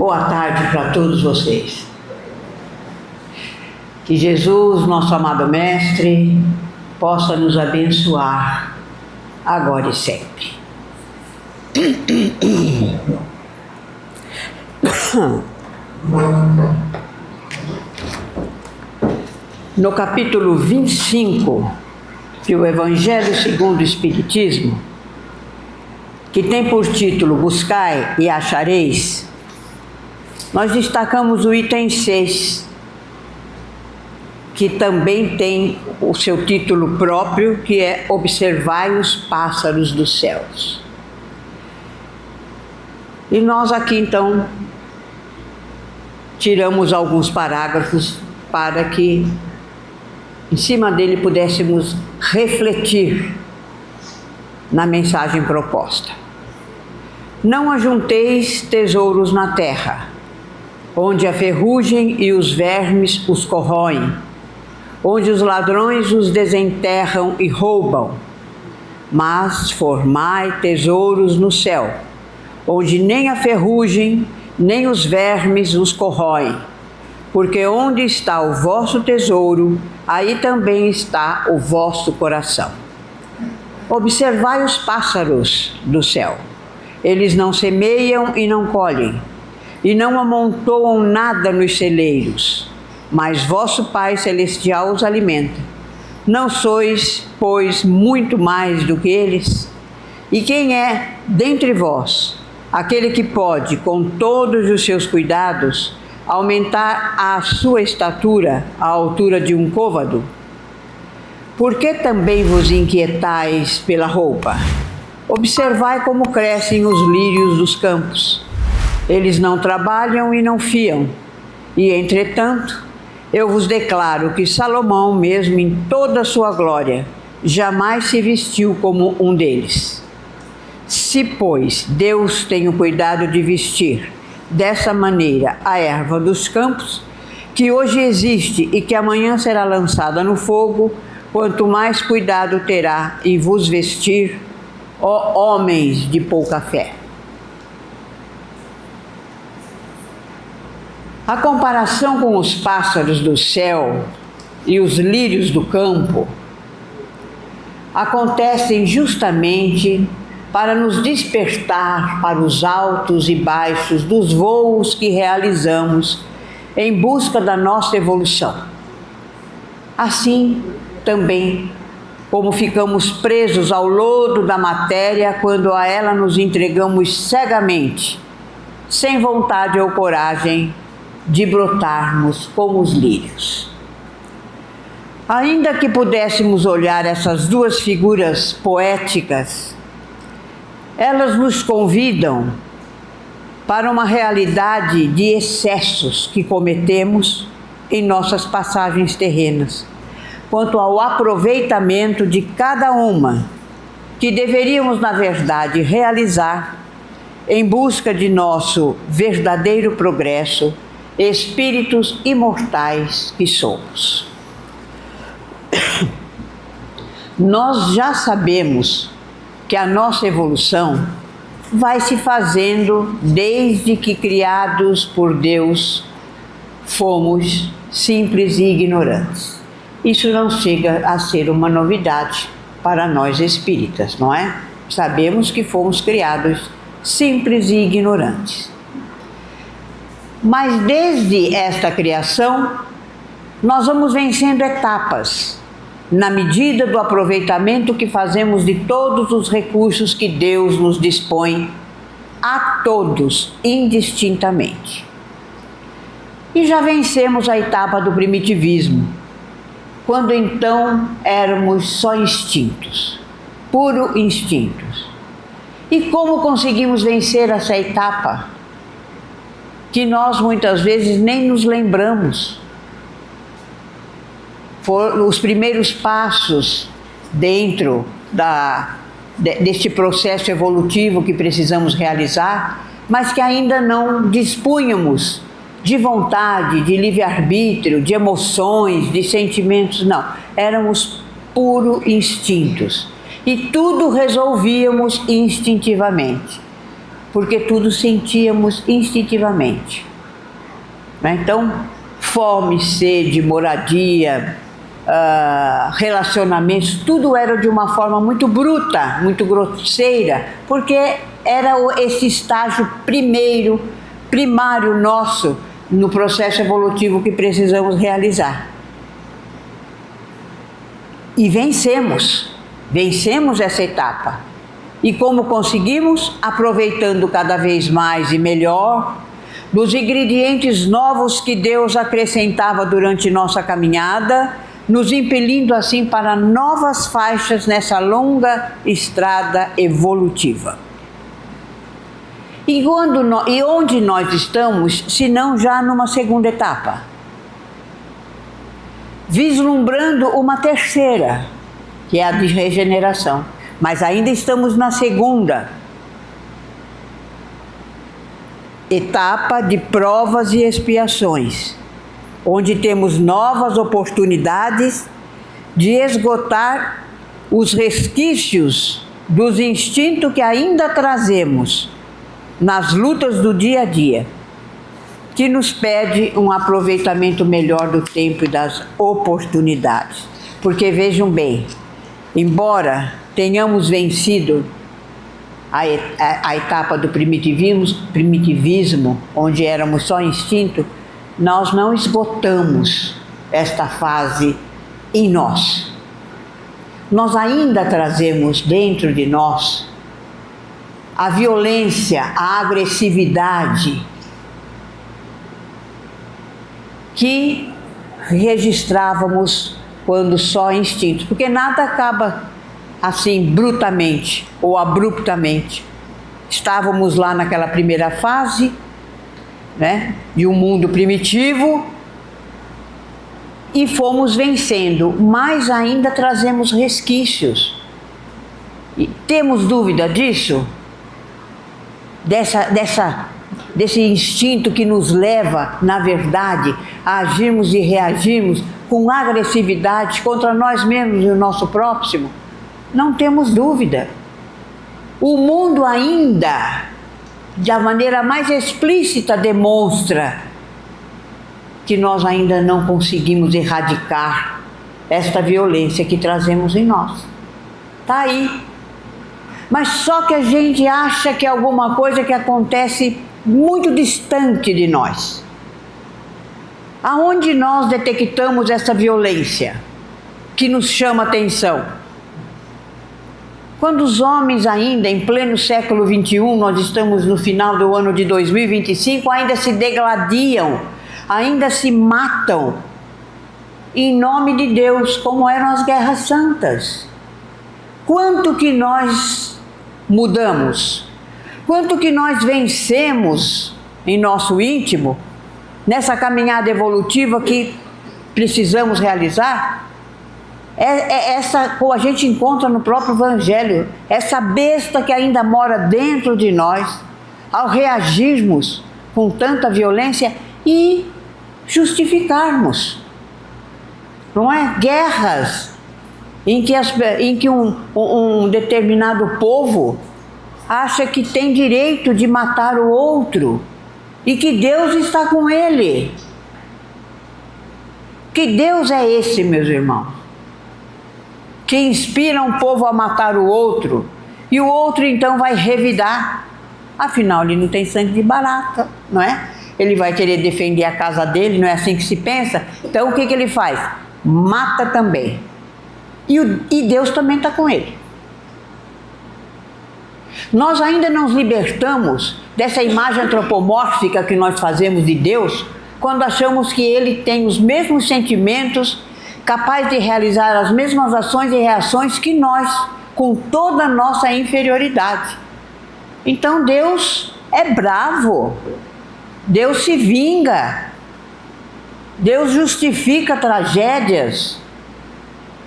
Boa tarde para todos vocês. Que Jesus, nosso amado Mestre, possa nos abençoar agora e sempre. No capítulo 25 do Evangelho segundo o Espiritismo, que tem por título Buscai e Achareis, nós destacamos o item 6, que também tem o seu título próprio, que é Observai os pássaros dos céus. E nós aqui então tiramos alguns parágrafos para que em cima dele pudéssemos refletir na mensagem proposta. Não ajunteis tesouros na terra, onde a ferrugem e os vermes os corroem, onde os ladrões os desenterram e roubam, mas formai tesouros no céu, onde nem a ferrugem nem os vermes os corroem, porque onde está o vosso tesouro, aí também está o vosso coração. Observai os pássaros do céu. Eles não semeiam e não colhem, e não amontoam nada nos celeiros, mas vosso Pai Celestial os alimenta. Não sois, pois, muito mais do que eles? E quem é, dentre vós, aquele que pode, com todos os seus cuidados, aumentar a sua estatura à altura de um côvado? Por que também vos inquietais pela roupa? Observai como crescem os lírios dos campos. Eles não trabalham e não fiam. E, entretanto, eu vos declaro que Salomão, mesmo em toda a sua glória, jamais se vestiu como um deles. Se, pois, Deus tem o cuidado de vestir dessa maneira a erva dos campos, que hoje existe e que amanhã será lançada no fogo, quanto mais cuidado terá em vos vestir, ó homens de pouca fé. A comparação com os pássaros do céu e os lírios do campo acontecem justamente para nos despertar para os altos e baixos dos voos que realizamos em busca da nossa evolução. Assim, também, como ficamos presos ao lodo da matéria quando a ela nos entregamos cegamente, sem vontade ou coragem de brotarmos como os lírios. Ainda que pudéssemos olhar essas duas figuras poéticas, elas nos convidam para uma realidade de excessos que cometemos em nossas passagens terrenas, quanto ao aproveitamento de cada uma, que deveríamos, na verdade, realizar em busca de nosso verdadeiro progresso, espíritos imortais que somos. Nós já sabemos que a nossa evolução vai se fazendo desde que, criados por Deus, fomos simples e ignorantes. Isso não chega a ser uma novidade para nós espíritas, não é? Sabemos que fomos criados simples e ignorantes. Mas desde esta criação, nós vamos vencendo etapas, na medida do aproveitamento que fazemos de todos os recursos que Deus nos dispõe, a todos, indistintamente. E já vencemos a etapa do primitivismo, quando então éramos só instintos, puro instintos. E como conseguimos vencer essa etapa? Que nós muitas vezes nem nos lembramos. Foram os primeiros passos dentro deste processo evolutivo que precisamos realizar, mas que ainda não dispunhamos de vontade, de livre-arbítrio, de emoções, de sentimentos, não. Éramos puro instintos. E tudo resolvíamos instintivamente. porque tudo sentíamos instintivamente. Então, fome, sede, moradia, relacionamentos, tudo era de uma forma muito bruta, muito grosseira, porque era esse estágio primário nosso no processo evolutivo que precisamos realizar. E vencemos essa etapa. E como conseguimos? Aproveitando cada vez mais e melhor dos ingredientes novos que Deus acrescentava durante nossa caminhada, nos impelindo assim para novas faixas nessa longa estrada evolutiva. E onde nós estamos, se não já numa segunda etapa? Vislumbrando uma terceira, que é a de regeneração. Mas ainda estamos na segunda etapa de provas e expiações, onde temos novas oportunidades de esgotar os resquícios dos instintos que ainda trazemos nas lutas do dia a dia, que nos pede um aproveitamento melhor do tempo e das oportunidades. Porque vejam bem, embora tenhamos vencido a etapa do primitivismo, onde éramos só instinto, nós não esgotamos esta fase em nós. Nós ainda trazemos dentro de nós a violência, a agressividade que registrávamos quando só instinto, porque nada acaba assim brutamente ou abruptamente. Estávamos lá naquela primeira fase, né, de um mundo primitivo, e fomos vencendo, mas ainda trazemos resquícios. E temos dúvida disso? Desse instinto que nos leva, na verdade, a agirmos e reagirmos com agressividade contra nós mesmos e o nosso próximo? Não temos dúvida. O mundo ainda, da maneira mais explícita, demonstra que nós ainda não conseguimos erradicar esta violência que trazemos em nós. Está aí. Mas só que a gente acha que é alguma coisa que acontece muito distante de nós. Aonde nós detectamos essa violência que nos chama atenção? Quando os homens ainda, em pleno século XXI, nós estamos no final do ano de 2025, ainda se degladiam, ainda se matam, em nome de Deus, como eram as guerras santas. Quanto que nós mudamos? Quanto que nós vencemos em nosso íntimo, nessa caminhada evolutiva que precisamos realizar? Essa a gente encontra no próprio Evangelho, essa besta que ainda mora dentro de nós, ao reagirmos com tanta violência e justificarmos, não é? Guerras em que um determinado povo acha que tem direito de matar o outro e que Deus está com ele. Que Deus é esse, meus irmãos? Que inspira um povo a matar o outro, e o outro então vai revidar. Afinal, ele não tem sangue de barata, não é? Ele vai querer defender a casa dele, não é assim que se pensa? Então o que ele faz? Mata também. E Deus também está com ele. Nós ainda não nos libertamos dessa imagem antropomórfica que nós fazemos de Deus, quando achamos que ele tem os mesmos sentimentos, capaz de realizar as mesmas ações e reações que nós, com toda a nossa inferioridade. Então Deus é bravo, Deus se vinga, Deus justifica tragédias,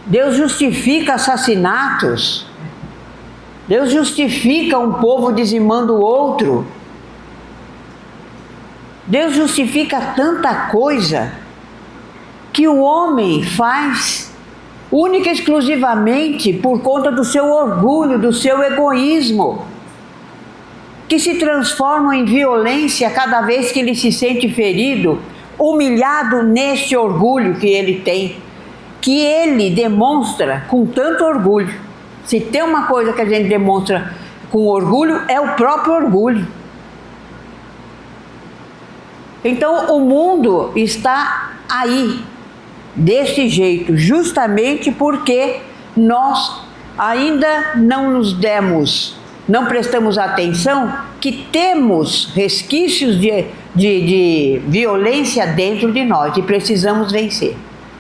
Deus justifica assassinatos, Deus justifica um povo dizimando o outro, Deus justifica tanta coisa que o homem faz única e exclusivamente por conta do seu orgulho, do seu egoísmo. que se transformam em violência cada vez que ele se sente ferido, humilhado nesse orgulho que ele tem, que ele demonstra com tanto orgulho. Se tem uma coisa que a gente demonstra com orgulho, é o próprio orgulho. Então o mundo está aí, desse jeito, justamente porque nós ainda não prestamos atenção que temos resquícios de violência dentro de nós e precisamos vencer.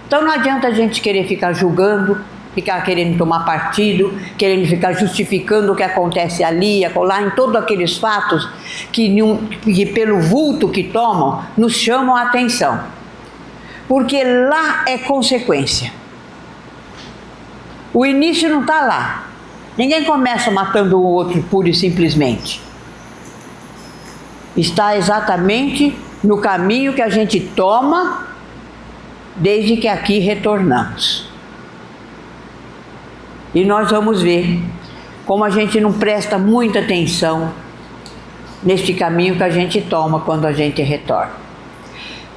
Então não adianta a gente querer ficar julgando, ficar querendo tomar partido, querendo ficar justificando o que acontece ali, acolá, em todos aqueles fatos que pelo vulto que tomam, nos chamam a atenção. Porque lá é consequência. O início não está lá. Ninguém começa matando o outro pura e simplesmente. Está exatamente no caminho que a gente toma desde que aqui retornamos. E nós vamos ver como a gente não presta muita atenção neste caminho que a gente toma quando a gente retorna.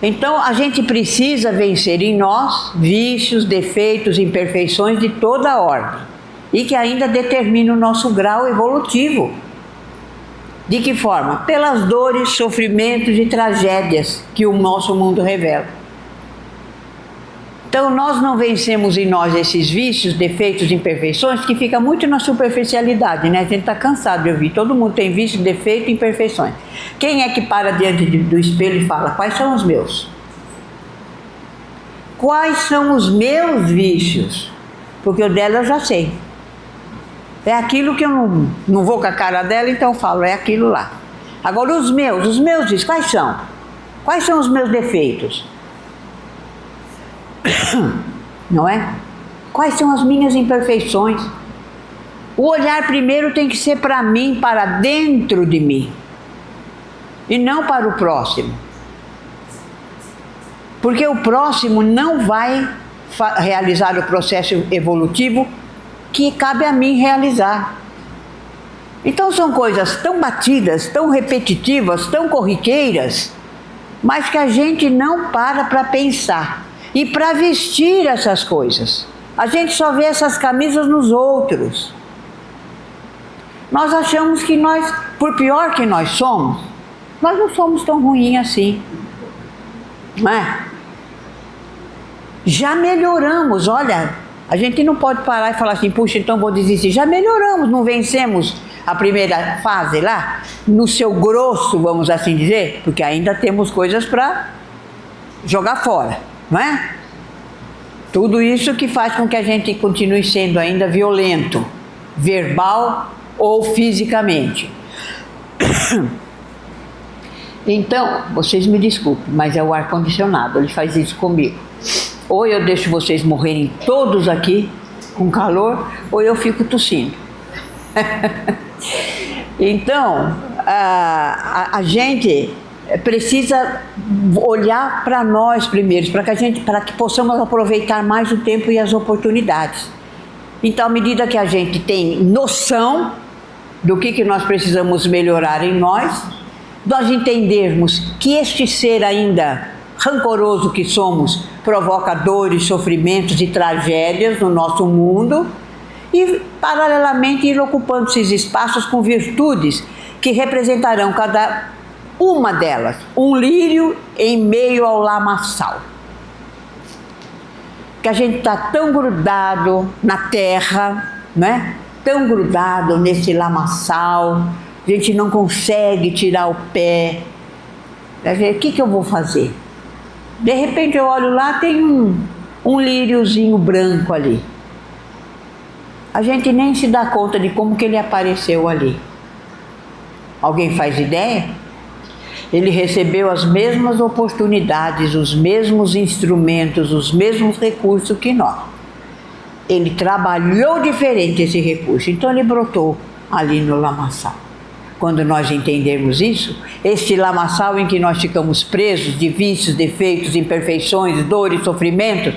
Então a gente precisa vencer em nós vícios, defeitos, imperfeições de toda ordem e que ainda determinam o nosso grau evolutivo. De que forma? Pelas dores, sofrimentos e tragédias que o nosso mundo revela. Então nós não vencemos em nós esses vícios, defeitos e imperfeições que fica muito na superficialidade, né? A gente está cansado de ouvir, todo mundo tem vício, defeito e imperfeições. Quem é que para diante do espelho e fala, quais são os meus? Quais são os meus vícios? Porque o dela eu já sei. É aquilo que eu não vou com a cara dela, então eu falo, é aquilo lá. Agora os meus vícios, quais são? Quais são os meus defeitos? Não é? Quais são as minhas imperfeições? O olhar primeiro tem que ser para mim, para dentro de mim, e não para o próximo. Porque o próximo não vai realizar o processo evolutivo que cabe a mim realizar. Então são coisas tão batidas, tão repetitivas, tão corriqueiras, mas que a gente não para pensar. E para vestir essas coisas, a gente só vê essas camisas nos outros. Nós achamos que nós, por pior que nós somos, nós não somos tão ruins assim. Não é? Já melhoramos, olha, a gente não pode parar e falar assim, puxa, então vou desistir. Já melhoramos, não vencemos a primeira fase lá, no seu grosso, vamos assim dizer, porque ainda temos coisas para jogar fora. Não é? Tudo isso que faz com que a gente continue sendo ainda violento, verbal ou fisicamente. Então, vocês me desculpem, mas é o ar-condicionado, ele faz isso comigo. Ou eu deixo vocês morrerem todos aqui com calor, ou eu fico tossindo. Então, a gente precisa olhar para nós primeiro, para que possamos aproveitar mais o tempo e as oportunidades. Então, à medida que a gente tem noção do que nós precisamos melhorar em nós entendermos que este ser ainda rancoroso que somos provoca dores, sofrimentos e tragédias no nosso mundo e, paralelamente, ir ocupando esses espaços com virtudes que representarão cada uma delas, um lírio em meio ao lamaçal. Que a gente está tão grudado na terra, né? Tão grudado nesse lamaçal, a gente não consegue tirar o pé. O que eu vou fazer? De repente eu olho lá, tem um líriozinho branco ali. A gente nem se dá conta de como que ele apareceu ali. Alguém faz ideia? Ele recebeu as mesmas oportunidades, os mesmos instrumentos, os mesmos recursos que nós. Ele trabalhou diferente esse recurso, então ele brotou ali no lamaçal. Quando nós entendermos isso, este lamaçal em que nós ficamos presos de vícios, defeitos, imperfeições, dores, sofrimentos,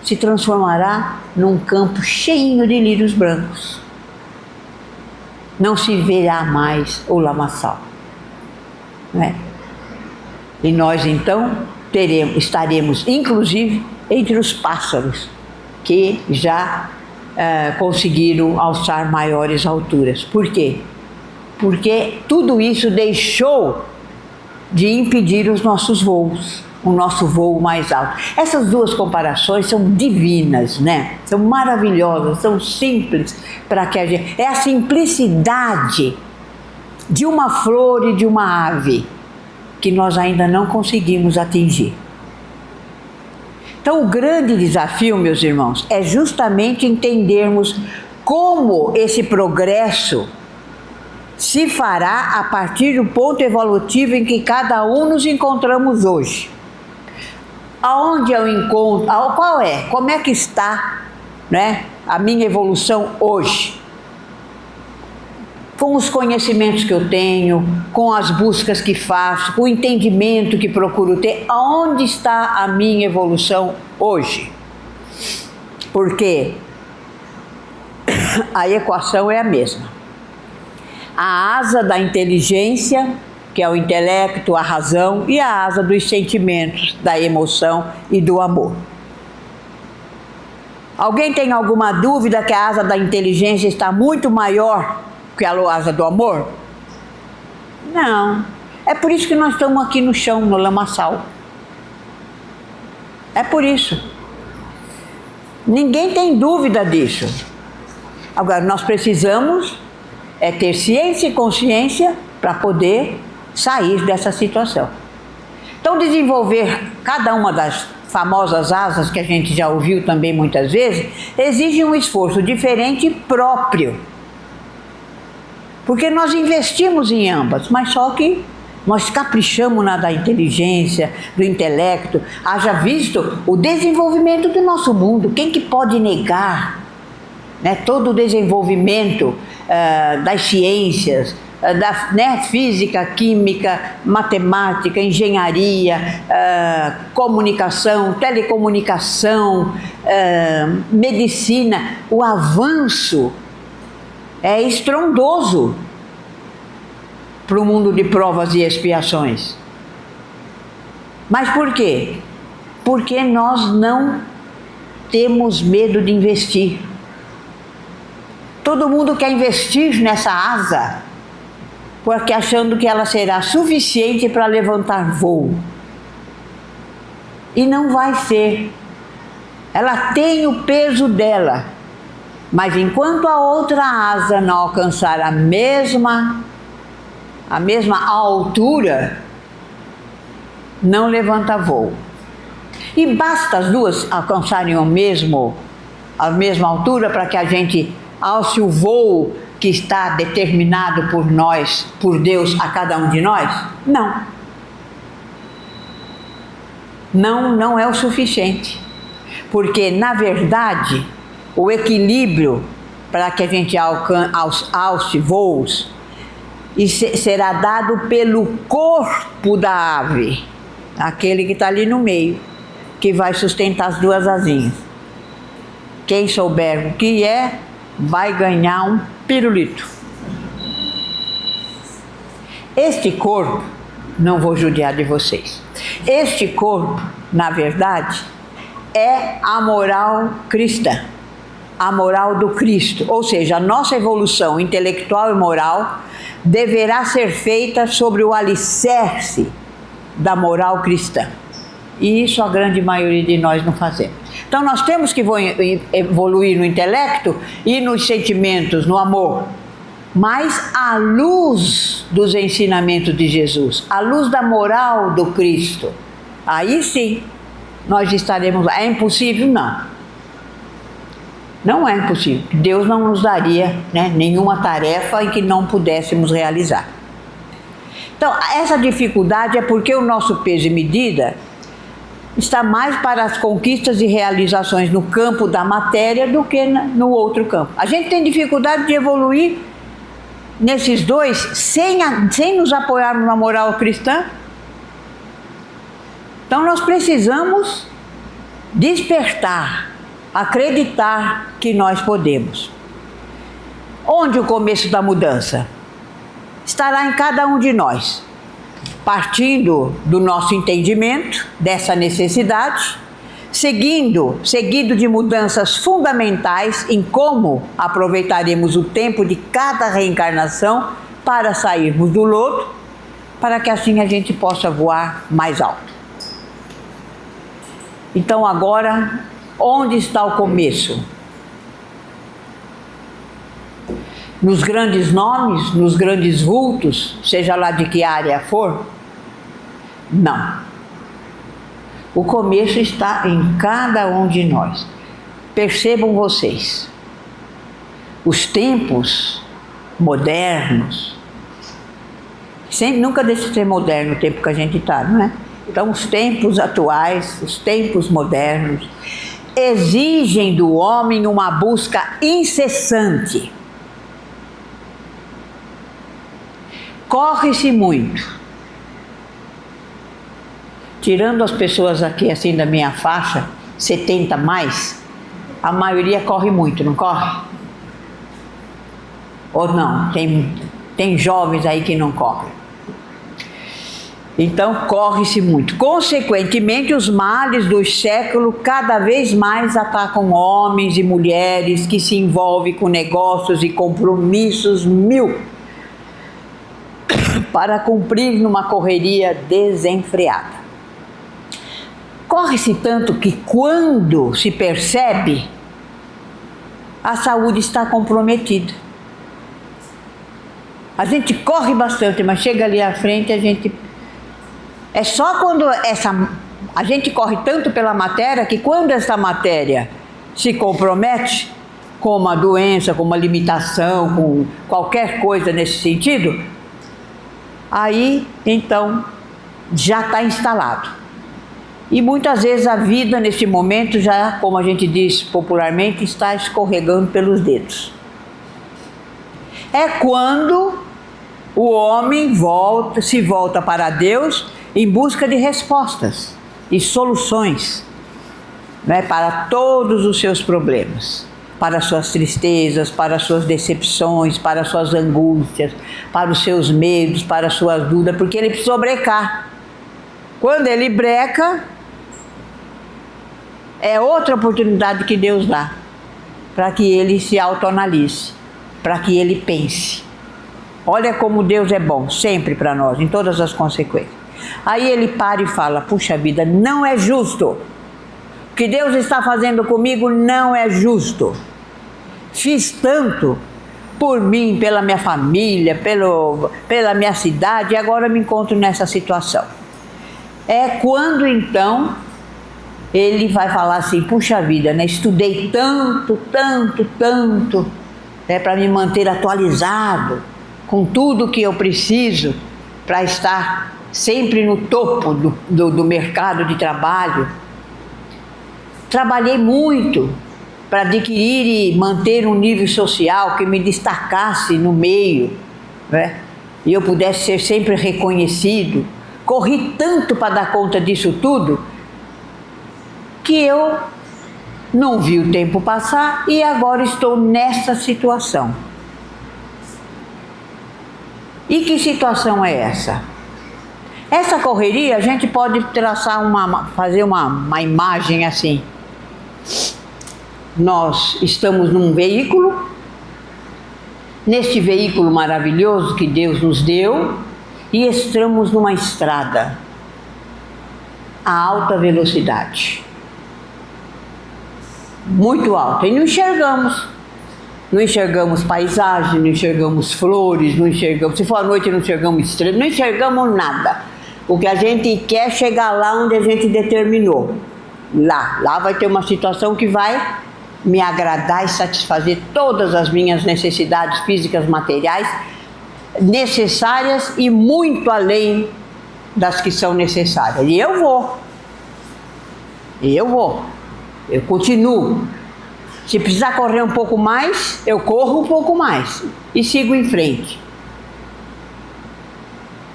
se transformará num campo cheio de lírios brancos. não se verá mais o lamaçal. Não é? E nós então estaremos, inclusive, entre os pássaros que já conseguiram alçar maiores alturas. Por quê? Porque tudo isso deixou de impedir os nossos voos, o nosso voo mais alto. Essas duas comparações são divinas, né? São maravilhosas, são simples para que a gente... É a simplicidade de uma flor e de uma ave que nós ainda não conseguimos atingir. Então, o grande desafio, meus irmãos, é justamente entendermos como esse progresso se fará a partir do ponto evolutivo em que cada um nos encontramos hoje. Aonde eu encontro, qual é, como é que está, né, a minha evolução hoje? Com os conhecimentos que eu tenho, com as buscas que faço, com o entendimento que procuro ter, aonde está a minha evolução hoje? Porque a equação é a mesma. A asa da inteligência, que é o intelecto, a razão, e a asa dos sentimentos, da emoção e do amor. Alguém tem alguma dúvida que a asa da inteligência está muito maior que a asa do amor? Não. É por isso que nós estamos aqui no chão, no lamaçal. É por isso. Ninguém tem dúvida disso. Agora, nós precisamos ter ciência e consciência para poder sair dessa situação. Então, desenvolver cada uma das famosas asas que a gente já ouviu também muitas vezes, exige um esforço diferente e próprio. Porque nós investimos em ambas, mas só que nós caprichamos na da inteligência, do intelecto. Haja visto o desenvolvimento do nosso mundo. Quem que pode negar, né, todo o desenvolvimento das ciências, da física, química, matemática, engenharia, comunicação, telecomunicação, medicina? O avanço é estrondoso para o mundo de provas e expiações. Mas por quê? Porque nós não temos medo de investir. Todo mundo quer investir nessa asa, porque achando que ela será suficiente para levantar voo. E não vai ser. Ela tem o peso dela, mas enquanto a outra asa não alcançar a mesma altura, não levanta voo. E basta as duas alcançarem a mesma altura para que a gente alce o voo que está determinado por nós, por Deus, a cada um de nós? Não. Não é o suficiente. Porque, na verdade, o equilíbrio para que a gente alce voos será dado pelo corpo da ave, aquele que está ali no meio, que vai sustentar as duas asinhas. Quem souber o que é, vai ganhar um pirulito. Este corpo, não vou judiar de vocês, este corpo, na verdade, é a moral cristã, a moral do Cristo, ou seja, a nossa evolução intelectual e moral deverá ser feita sobre o alicerce da moral cristã. E isso a grande maioria de nós não fazemos. Então nós temos que evoluir no intelecto e nos sentimentos, no amor, mas à luz dos ensinamentos de Jesus, à luz da moral do Cristo. Aí sim, nós estaremos lá. É impossível? Não. Não é impossível. Deus não nos daria, né, nenhuma tarefa em que não pudéssemos realizar. Então, essa dificuldade é porque o nosso peso e medida está mais para as conquistas e realizações no campo da matéria do que no outro campo. A gente tem dificuldade de evoluir nesses dois sem nos apoiarmos na moral cristã. Então nós precisamos despertar, acreditar que nós podemos. Onde o começo da mudança? Estará em cada um de nós, partindo do nosso entendimento dessa necessidade, seguido de mudanças fundamentais em como aproveitaremos o tempo de cada reencarnação para sairmos do lodo, para que assim a gente possa voar mais alto. Então agora, onde está o começo? Nos grandes nomes, nos grandes vultos, seja lá de que área for? Não. O começo está em cada um de nós. Percebam vocês, os tempos modernos, nunca deixa de ser moderno o tempo que a gente está, não é? Então, os tempos atuais, os tempos modernos, exigem do homem uma busca incessante. Corre-se muito. Tirando as pessoas aqui assim da minha faixa, 70 mais, a maioria corre muito, não corre? Ou não? Tem jovens aí que não correm. Então corre-se muito. Consequentemente, os males dos séculos cada vez mais atacam homens e mulheres que se envolvem com negócios e compromissos mil para cumprir numa correria desenfreada. Corre-se tanto que quando se percebe, a saúde está comprometida. A gente corre bastante, mas chega ali à frente, é só quando a gente corre tanto pela matéria, que quando essa matéria se compromete, com uma doença, com uma limitação, com qualquer coisa nesse sentido, aí, então, já está instalado. E muitas vezes a vida, nesse momento, já, como a gente diz popularmente, está escorregando pelos dedos. É quando o homem se volta para Deus em busca de respostas e soluções, né, para todos os seus problemas, para suas tristezas, para suas decepções, para suas angústias, para os seus medos, para suas dúvidas, porque ele precisou brecar. Quando ele breca, é outra oportunidade que Deus dá para que ele se autoanalise, para que ele pense. Olha como Deus é bom, sempre para nós, em todas as consequências. Aí ele para e fala: puxa vida, não é justo. O que Deus está fazendo comigo não é justo. Fiz tanto por mim, pela minha família, pela minha cidade, e agora me encontro nessa situação. É quando então ele vai falar assim: puxa vida, né? Estudei tanto, para me manter atualizado com tudo que eu preciso para estar sempre no topo do mercado de trabalho. Trabalhei muito para adquirir e manter um nível social que me destacasse no meio, né? E eu pudesse ser sempre reconhecido. Corri tanto para dar conta disso tudo que eu não vi o tempo passar e agora estou nessa situação. E que situação é essa? Essa correria, a gente pode traçar fazer uma imagem assim. Nós estamos num veículo, neste veículo maravilhoso que Deus nos deu, e estamos numa estrada a alta velocidade. Muito alta, e não enxergamos paisagem, não enxergamos flores, não enxergamos, se for à noite não enxergamos estrelas, não enxergamos nada. O que a gente quer é chegar lá onde a gente determinou. Lá vai ter uma situação que vai me agradar e satisfazer todas as minhas necessidades físicas, materiais, necessárias e muito além das que são necessárias. E eu continuo. Se precisar correr um pouco mais, eu corro um pouco mais e sigo em frente.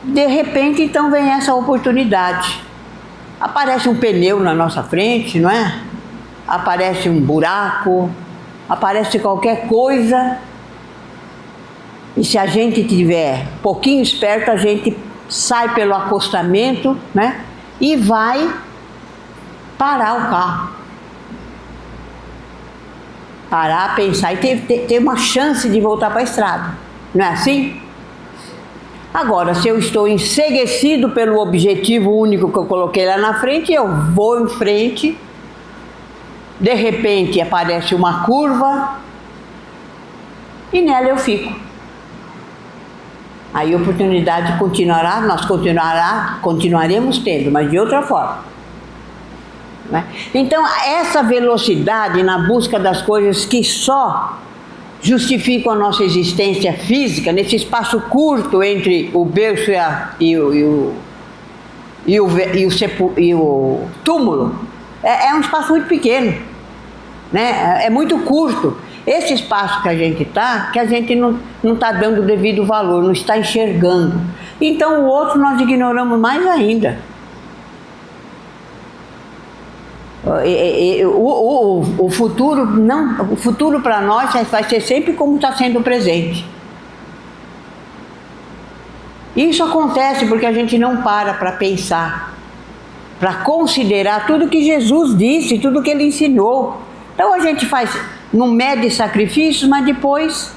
De repente, então, vem essa oportunidade. Aparece um pneu na nossa frente, não é? Aparece um buraco, aparece qualquer coisa E se a gente tiver um pouquinho esperto, a gente sai pelo acostamento, né? E vai parar o carro. Parar, pensar e ter uma chance de voltar para a estrada. Não é assim? Agora, se eu estou enceguecido pelo objetivo único que eu coloquei lá na frente, eu vou em frente, de repente aparece uma curva e nela eu fico. Aí a oportunidade continuará, continuaremos tendo, mas de outra forma. Né? Então, essa velocidade na busca das coisas que só justificam a nossa existência física, nesse espaço curto entre o berço e o túmulo, é um espaço muito pequeno, né? É muito curto. Esse espaço que a gente está, que a gente não está dando o devido valor, não está enxergando. Então o outro nós ignoramos mais ainda. O futuro para nós vai ser sempre como está sendo o presente. Isso acontece porque a gente não para pensar, para considerar tudo que Jesus disse, tudo que Ele ensinou. Então a gente não mede sacrifícios, mas depois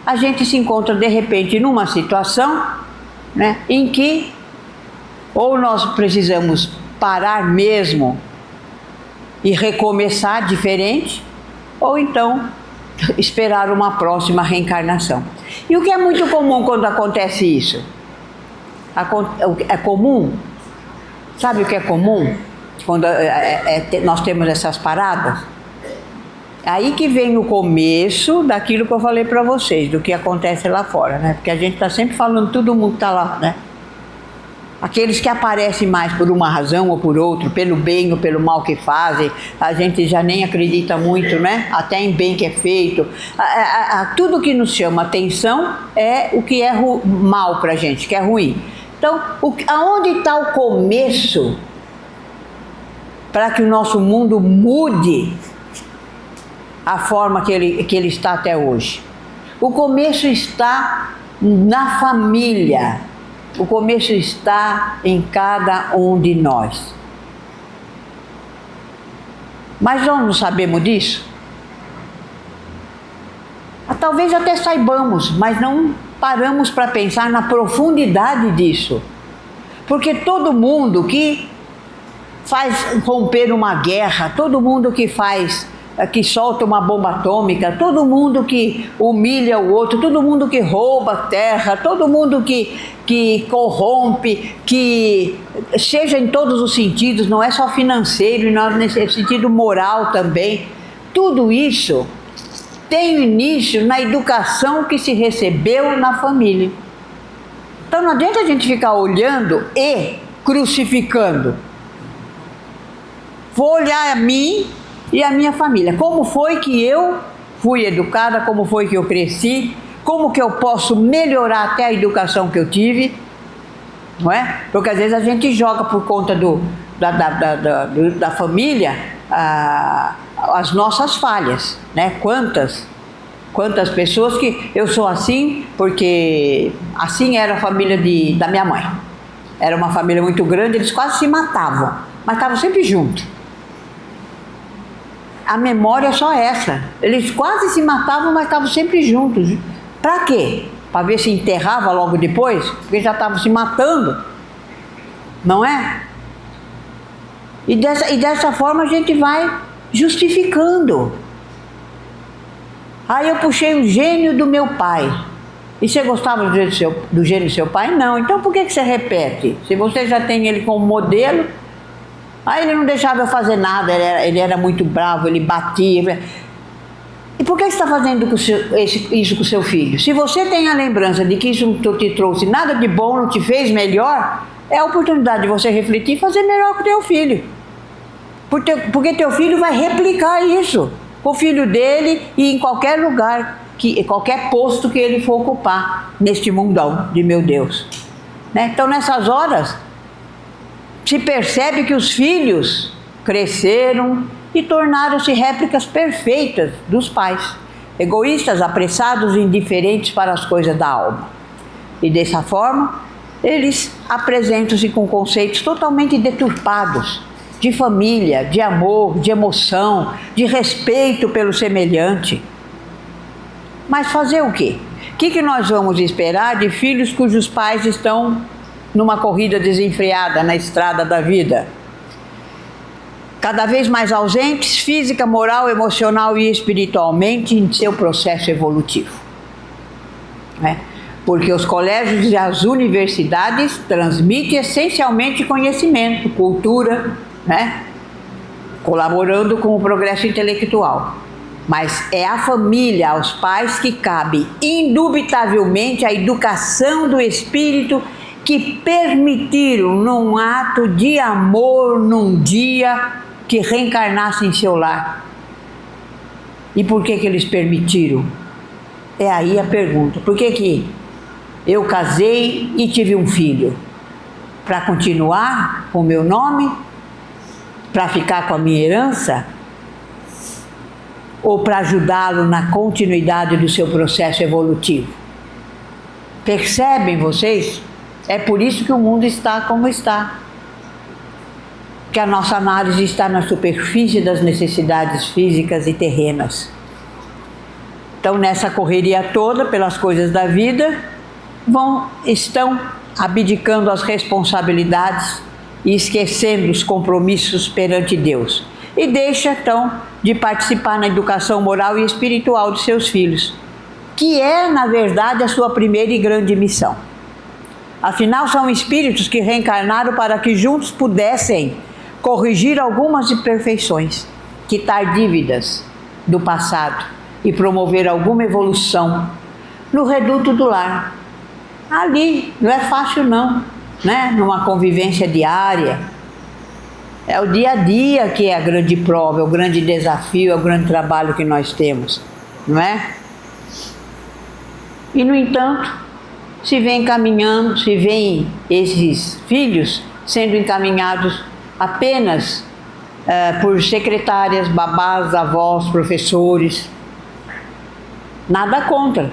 a gente se encontra de repente numa situação, né, em que ou nós precisamos parar mesmo e recomeçar diferente, ou então esperar uma próxima reencarnação. E o que é muito comum quando acontece isso? É comum, sabe o que é comum? Quando nós temos essas paradas? Aí que vem o começo daquilo que eu falei para vocês, do que acontece lá fora, né? Porque a gente está sempre falando, todo mundo está lá, né? Aqueles que aparecem mais por uma razão ou por outra, pelo bem ou pelo mal que fazem, a gente já nem acredita muito, né? Até em bem que é feito. Tudo que nos chama atenção é o que é mal para a gente, que é ruim. Então, aonde está o começo para que o nosso mundo mude a forma que ele está até hoje? O começo está na família. O começo está em cada um de nós. Mas nós não sabemos disso? Talvez até saibamos, mas não paramos para pensar na profundidade disso. Porque todo mundo que faz romper uma guerra, todo mundo que solta uma bomba atômica, todo mundo que humilha o outro, todo mundo que rouba a terra, todo mundo que corrompe, que seja em todos os sentidos, não é só financeiro, não, nesse sentido moral também. Tudo isso tem início na educação que se recebeu na família. Então não adianta a gente ficar olhando e crucificando. Vou olhar a mim e a minha família. Como foi que eu fui educada, como foi que eu cresci, como que eu posso melhorar até a educação que eu tive, não é? Porque às vezes a gente joga por conta da família as nossas falhas, né? Quantas pessoas que eu sou assim porque assim era a família da minha mãe. Era uma família muito grande, eles quase se matavam, mas estavam sempre juntos. A memória é só essa. Eles quase se matavam, mas estavam sempre juntos. Para quê? Para ver se enterrava logo depois? Porque já estavam se matando. Não é? E dessa forma a gente vai justificando. Aí eu puxei o gênio do meu pai. E você gostava do gênio do seu pai? Não. Então por que você repete? Se você já tem ele como modelo... Aí ele não deixava eu fazer nada, ele era muito bravo, ele batia. E por que você está fazendo isso com o seu filho? Se você tem a lembrança de que isso não te trouxe nada de bom, não te fez melhor, é a oportunidade de você refletir e fazer melhor com o teu filho. Porque teu filho vai replicar isso com o filho dele e em qualquer lugar, qualquer posto que ele for ocupar neste mundão de meu Deus. Né? Então nessas horas... se percebe que os filhos cresceram e tornaram-se réplicas perfeitas dos pais. egoístas, apressados e indiferentes para as coisas da alma. E dessa forma, eles apresentam-se com conceitos totalmente deturpados de família, de amor, de emoção, de respeito pelo semelhante. Mas fazer o quê? O que nós vamos esperar de filhos cujos pais estão numa corrida desenfreada na estrada da vida? Cada vez mais ausentes, física, moral, emocional e espiritualmente em seu processo evolutivo. Porque os colégios e as universidades transmitem essencialmente conhecimento, cultura, colaborando com o progresso intelectual. Mas é à família, aos pais, que cabe indubitavelmente a educação do espírito que permitiram, num ato de amor, num dia, que reencarnasse em seu lar. E por que eles permitiram? É aí a pergunta. Por que eu casei e tive um filho? Para continuar com o meu nome? Para ficar com a minha herança? Ou para ajudá-lo na continuidade do seu processo evolutivo? Percebem vocês? É por isso que o mundo está como está. Que a nossa análise está na superfície das necessidades físicas e terrenas. Então, nessa correria toda pelas coisas da vida, estão abdicando as responsabilidades e esquecendo os compromissos perante Deus. E deixa, então, de participar na educação moral e espiritual de seus filhos, que é, na verdade, a sua primeira e grande missão. Afinal, são espíritos que reencarnaram para que juntos pudessem corrigir algumas imperfeições, quitar dívidas do passado e promover alguma evolução no reduto do lar. Ali, não é fácil não, numa convivência diária. É o dia a dia que é a grande prova, é o grande desafio, é o grande trabalho que nós temos, não é? E, no entanto, se vem esses filhos sendo encaminhados apenas por secretárias, babás, avós, professores. Nada contra,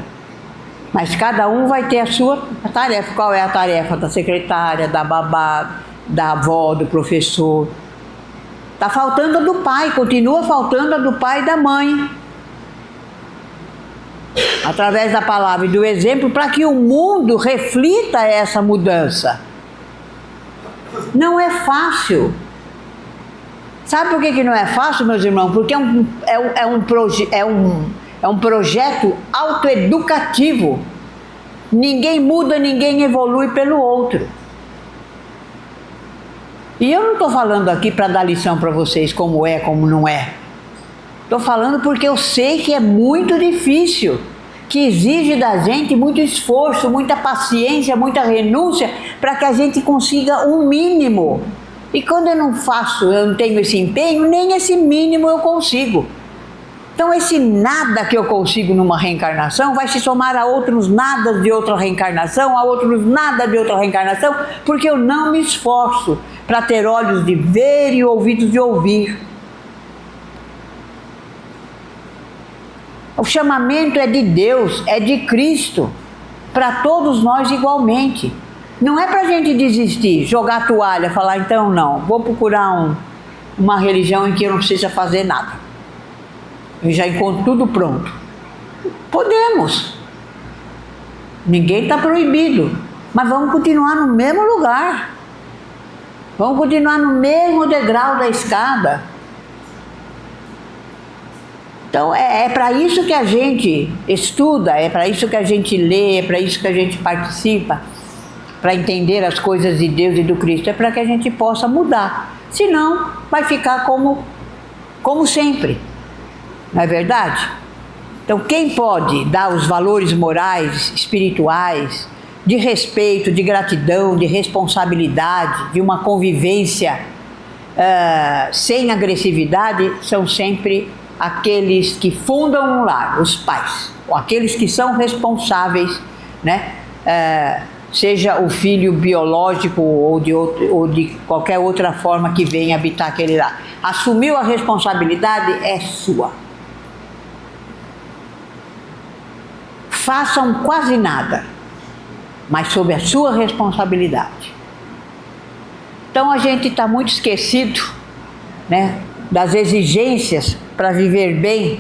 mas cada um vai ter a sua tarefa. Qual é a tarefa da secretária, da babá, da avó, do professor? Está faltando a do pai, continua faltando a do pai e da mãe. Através da palavra e do exemplo, para que o mundo reflita essa mudança. Não é fácil. Sabe por que não é fácil, meus irmãos? Porque é um projeto autoeducativo. Ninguém muda, ninguém evolui pelo outro. E eu não estou falando aqui para dar lição para vocês como é, como não é. Estou falando porque eu sei que é muito difícil, que exige da gente muito esforço, muita paciência, muita renúncia, para que a gente consiga um mínimo. E quando eu não tenho esse empenho, nem esse mínimo eu consigo. Então esse nada que eu consigo numa reencarnação vai se somar a outros nada de outra reencarnação, a outros nada de outra reencarnação, porque eu não me esforço para ter olhos de ver e ouvidos de ouvir. O chamamento é de Deus, é de Cristo, para todos nós igualmente. Não é para a gente desistir, jogar a toalha, falar então não, vou procurar uma religião em que eu não precisa fazer nada. Eu já encontro tudo pronto. Podemos. Ninguém está proibido, mas vamos continuar no mesmo lugar. Vamos continuar no mesmo degrau da escada. Então é para isso que a gente estuda, é para isso que a gente lê, é para isso que a gente participa, para entender as coisas de Deus e do Cristo, é para que a gente possa mudar. Senão, vai ficar como sempre. Não é verdade? Então, quem pode dar os valores morais, espirituais, de respeito, de gratidão, de responsabilidade, de uma convivência sem agressividade, são sempre aqueles que fundam um lar, os pais, ou aqueles que são responsáveis, seja o filho biológico ou de qualquer outra forma que venha habitar aquele lar. Assumiu a responsabilidade, é sua. façam quase nada, mas sob a sua responsabilidade. Então a gente está muito esquecido, né, das exigências para viver bem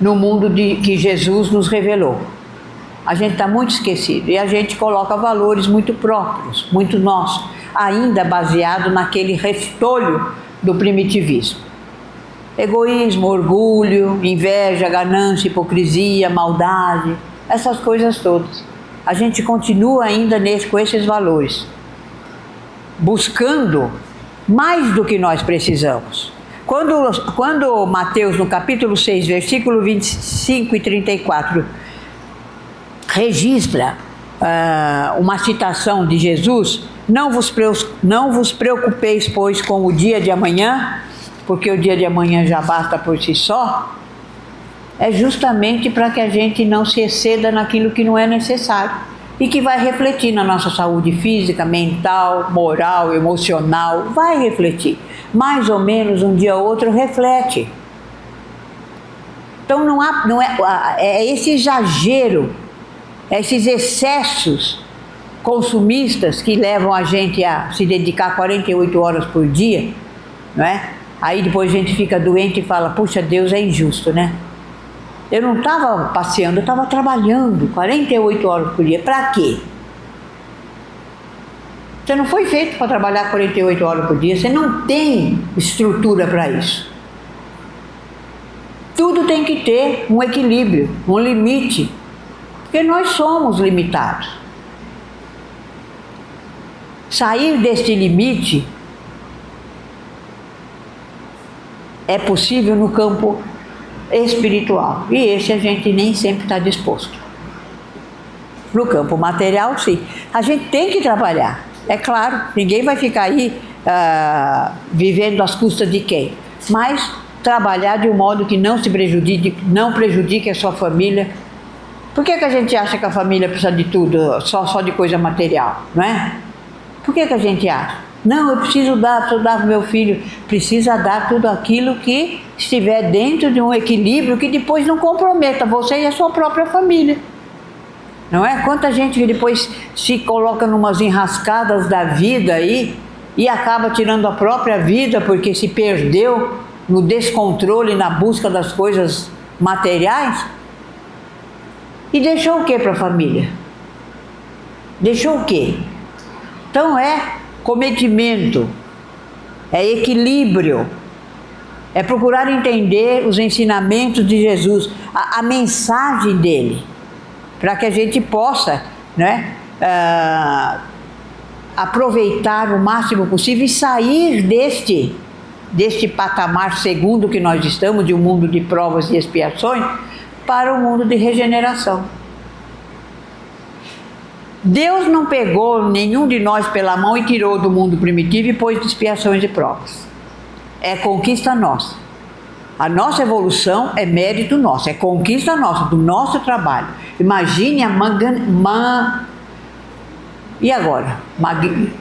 no mundo que Jesus nos revelou. A gente está muito esquecido e a gente coloca valores muito próprios, muito nossos, ainda baseado naquele restolho do primitivismo. Egoísmo, orgulho, inveja, ganância, hipocrisia, maldade, essas coisas todas. A gente continua ainda com esses valores, buscando mais do que nós precisamos. Quando Mateus, no capítulo 6, versículo 25 e 34, registra uma citação de Jesus: não vos preocupeis, pois, com o dia de amanhã, porque o dia de amanhã já basta por si só, é justamente para que a gente não se exceda naquilo que não é necessário e que vai refletir na nossa saúde física, mental, moral, emocional, vai refletir. Mais ou menos um dia ou outro reflete. Então é esse exagero, esses excessos consumistas que levam a gente a se dedicar 48 horas por dia, não é? Aí depois a gente fica doente e fala: puxa, Deus é injusto, né? Eu não estava passeando, eu estava trabalhando 48 horas por dia. Para quê? Você não foi feito para trabalhar 48 horas por dia, você não tem estrutura para isso. Tudo tem que ter um equilíbrio, um limite, porque nós somos limitados. Sair deste limite é possível no campo espiritual, e esse a gente nem sempre está disposto. No campo material, sim, a gente tem que trabalhar, é claro, ninguém vai ficar aí vivendo às custas de quem, mas trabalhar de um modo que não se prejudique, não prejudique a sua família. Por que a gente acha que a família precisa de tudo, só de coisa material, não é? Por que a gente acha? Não, eu preciso dar para o meu filho. Precisa dar tudo aquilo que estiver dentro de um equilíbrio que depois não comprometa você e a sua própria família. Não é? Quanta gente que depois se coloca numas enrascadas da vida aí e acaba tirando a própria vida porque se perdeu no descontrole, na busca das coisas materiais, e deixou o que para a família? Deixou o quê? Então é cometimento, é equilíbrio, é procurar entender os ensinamentos de Jesus, a mensagem dele, para que a gente possa, né, aproveitar o máximo possível e sair deste patamar segundo que nós estamos, de um mundo de provas e expiações, para um mundo de regeneração. Deus não pegou nenhum de nós pela mão e tirou do mundo primitivo e pôs de expiações e provas. É conquista nossa. A nossa evolução é mérito nosso, é conquista nossa, do nosso trabalho. Imagine E agora?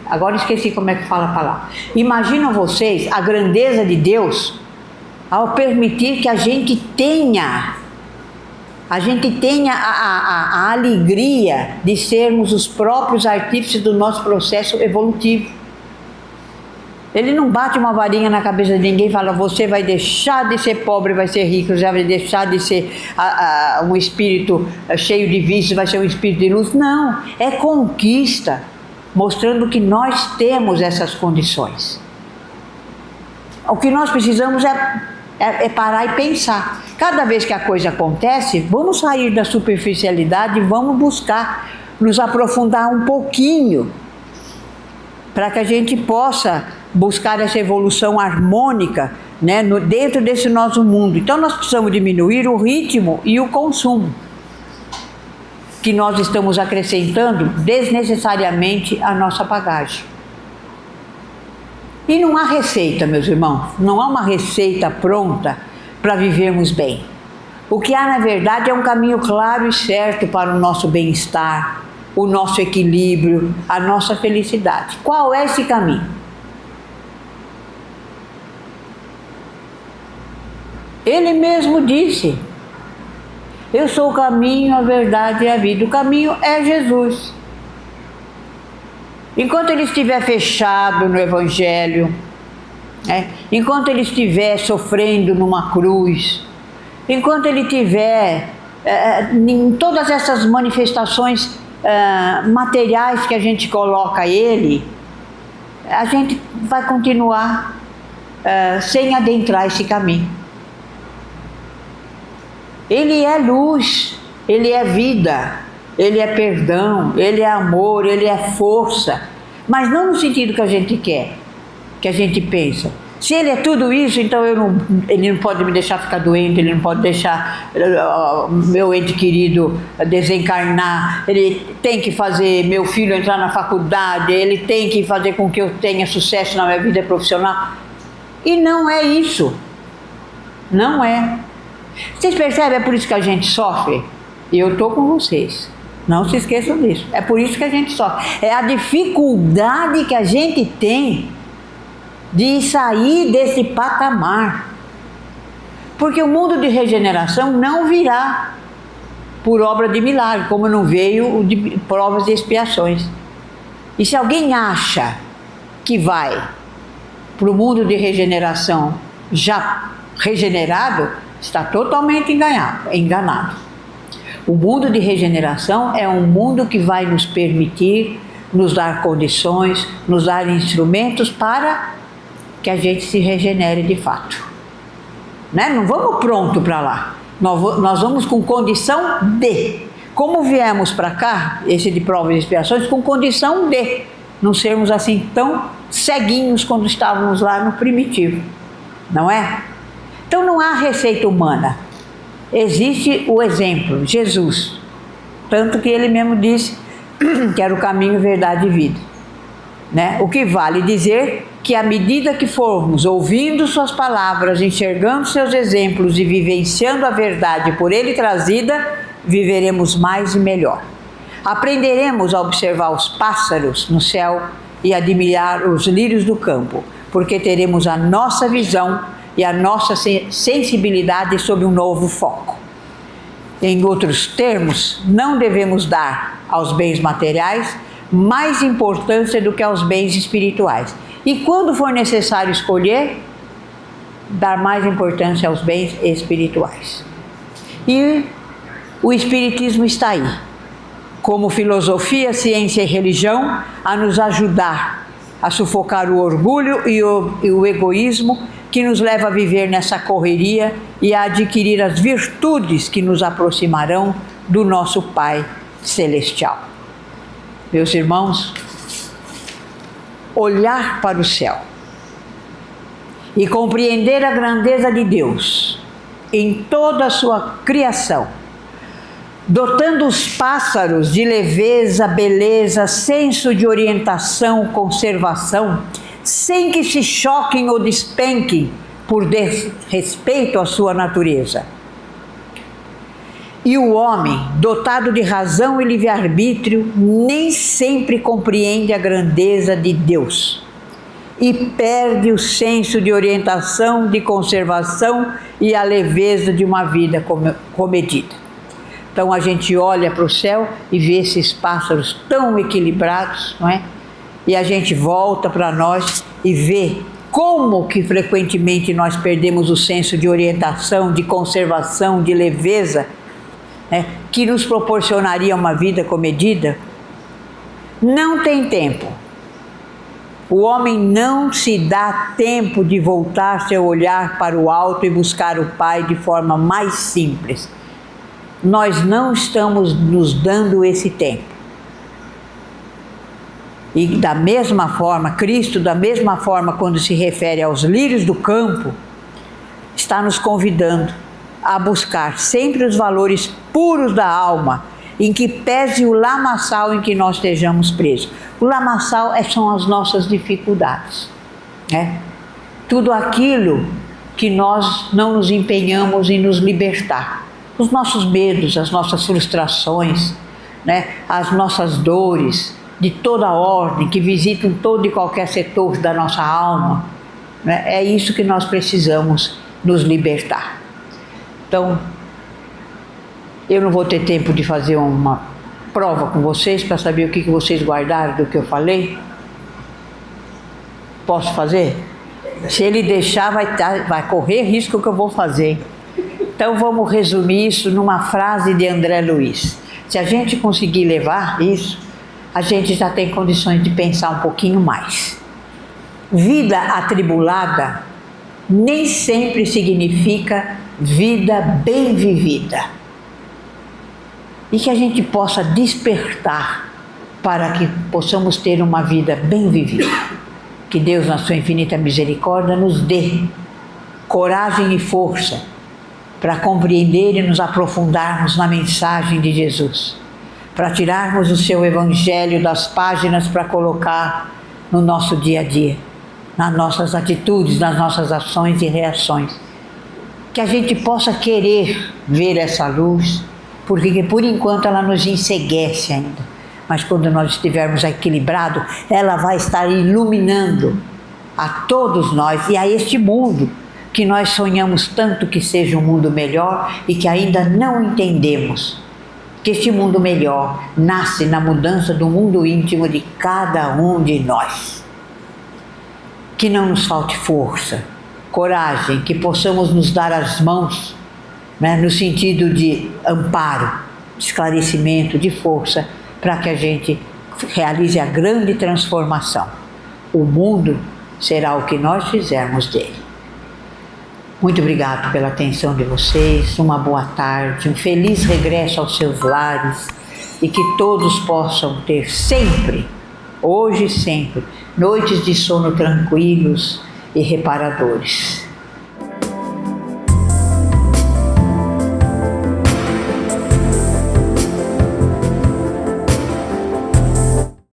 Agora esqueci como é que fala a palavra. Imaginam vocês a grandeza de Deus ao permitir que a gente tenha a alegria de sermos os próprios artífices do nosso processo evolutivo. Ele não bate uma varinha na cabeça de ninguém e fala: você vai deixar de ser pobre, vai ser rico, já vai deixar de ser um espírito cheio de vícios, vai ser um espírito de luz. Não, é conquista, mostrando que nós temos essas condições. O que nós precisamos é parar e pensar. Cada vez que a coisa acontece, vamos sair da superficialidade e vamos buscar nos aprofundar um pouquinho, para que a gente possa buscar essa evolução harmônica, né, dentro desse nosso mundo. Então nós precisamos diminuir o ritmo e o consumo que nós estamos acrescentando desnecessariamente à nossa bagagem. E não há receita, meus irmãos, não há uma receita pronta para vivermos bem. O que há, na verdade, é um caminho claro e certo para o nosso bem-estar, o nosso equilíbrio, a nossa felicidade. Qual é esse caminho? Ele mesmo disse: Eu sou o caminho, a verdade e a vida. O caminho é Jesus. Enquanto ele estiver fechado no Evangelho, enquanto ele estiver sofrendo numa cruz, enquanto ele estiver em todas essas manifestações materiais que a gente coloca ele, a gente vai continuar sem adentrar esse caminho. Ele é luz, ele é vida, ele é perdão, ele é amor, ele é força, mas não no sentido que a gente quer, que a gente pensa. Se ele é tudo isso, então ele não pode me deixar ficar doente, ele não pode deixar meu ente querido desencarnar, ele tem que fazer meu filho entrar na faculdade, ele tem que fazer com que eu tenha sucesso na minha vida profissional. E não é isso. Não é. Vocês percebem? É por isso que a gente sofre. E eu estou com vocês. Não se esqueçam disso. É por isso que a gente sofre. É a dificuldade que a gente tem de sair desse patamar. Porque o mundo de regeneração não virá por obra de milagre, como não veio de provas e expiações. E se alguém acha que vai para o mundo de regeneração já regenerado, está totalmente enganado. O mundo de regeneração é um mundo que vai nos permitir, nos dar condições, nos dar instrumentos para que a gente se regenere de fato. Não vamos pronto para lá. Nós vamos com condição de. Como viemos para cá, esse de provas e expiações, com condição de não sermos assim tão ceguinhos quando estávamos lá no primitivo. Não é? Então não há receita humana. Existe o exemplo, Jesus. Tanto que ele mesmo disse que era o caminho, verdade e vida. O que vale dizer que à medida que formos ouvindo suas palavras, enxergando seus exemplos e vivenciando a verdade por ele trazida, viveremos mais e melhor. Aprenderemos a observar os pássaros no céu e admirar os lírios do campo, porque teremos a nossa visão e a nossa sensibilidade sob um novo foco. Em outros termos, não devemos dar aos bens materiais mais importância do que aos bens espirituais. E quando for necessário escolher, dar mais importância aos bens espirituais. E o Espiritismo está aí, como filosofia, ciência e religião, a nos ajudar a sufocar o orgulho e o egoísmo que nos leva a viver nessa correria e a adquirir as virtudes que nos aproximarão do nosso Pai Celestial. Meus irmãos, olhar para o céu e compreender a grandeza de Deus em toda a sua criação, dotando os pássaros de leveza, beleza, senso de orientação, conservação, sem que se choquem ou despenquem por desrespeito à sua natureza. E o homem, dotado de razão e livre-arbítrio, nem sempre compreende a grandeza de Deus e perde o senso de orientação, de conservação e a leveza de uma vida comedida. Então a gente olha para o céu e vê esses pássaros tão equilibrados, não é? E a gente volta para nós e vê como que frequentemente nós perdemos o senso de orientação, de conservação, de leveza, que nos proporcionaria uma vida comedida. Não tem tempo. O homem não se dá tempo de voltar seu olhar para o alto e buscar o Pai de forma mais simples. Nós não estamos nos dando esse tempo. E da mesma forma, Cristo, da mesma forma, quando se refere aos lírios do campo, está nos convidando a buscar sempre os valores puros da alma, em que pese o lamaçal em que nós estejamos presos. O lamaçal são as nossas dificuldades, tudo aquilo que nós não nos empenhamos em nos libertar. Os nossos medos, as nossas frustrações, as nossas dores, de toda ordem, que visitam todo e qualquer setor da nossa alma, é isso que nós precisamos nos libertar. Então, Eu não vou ter tempo de fazer uma prova com vocês para saber o que vocês guardaram do que eu falei. Posso fazer? Se ele deixar, vai correr risco que eu vou fazer. Então vamos resumir isso numa frase de André Luiz. Se a gente conseguir levar isso, a gente já tem condições de pensar um pouquinho mais. Vida atribulada nem sempre significa vida bem vivida. E que a gente possa despertar para que possamos ter uma vida bem vivida. Que Deus, na sua infinita misericórdia, nos dê coragem e força para compreender e nos aprofundarmos na mensagem de Jesus, para tirarmos o seu Evangelho das páginas para colocar no nosso dia a dia, nas nossas atitudes, nas nossas ações e reações. Que a gente possa querer ver essa luz, porque por enquanto ela nos enceguece ainda. Mas quando nós estivermos equilibrados, ela vai estar iluminando a todos nós e a este mundo que nós sonhamos tanto que seja um mundo melhor e que ainda não entendemos. Que este mundo melhor nasce na mudança do mundo íntimo de cada um de nós. Que não nos falte força, coragem, que possamos nos dar as mãos, né, no sentido de amparo, de esclarecimento, de força, para que a gente realize a grande transformação. O mundo será o que nós fizermos dele. Muito obrigado pela atenção de vocês, uma boa tarde, um feliz regresso aos seus lares e que todos possam ter sempre, hoje e sempre, noites de sono tranquilos e reparadores.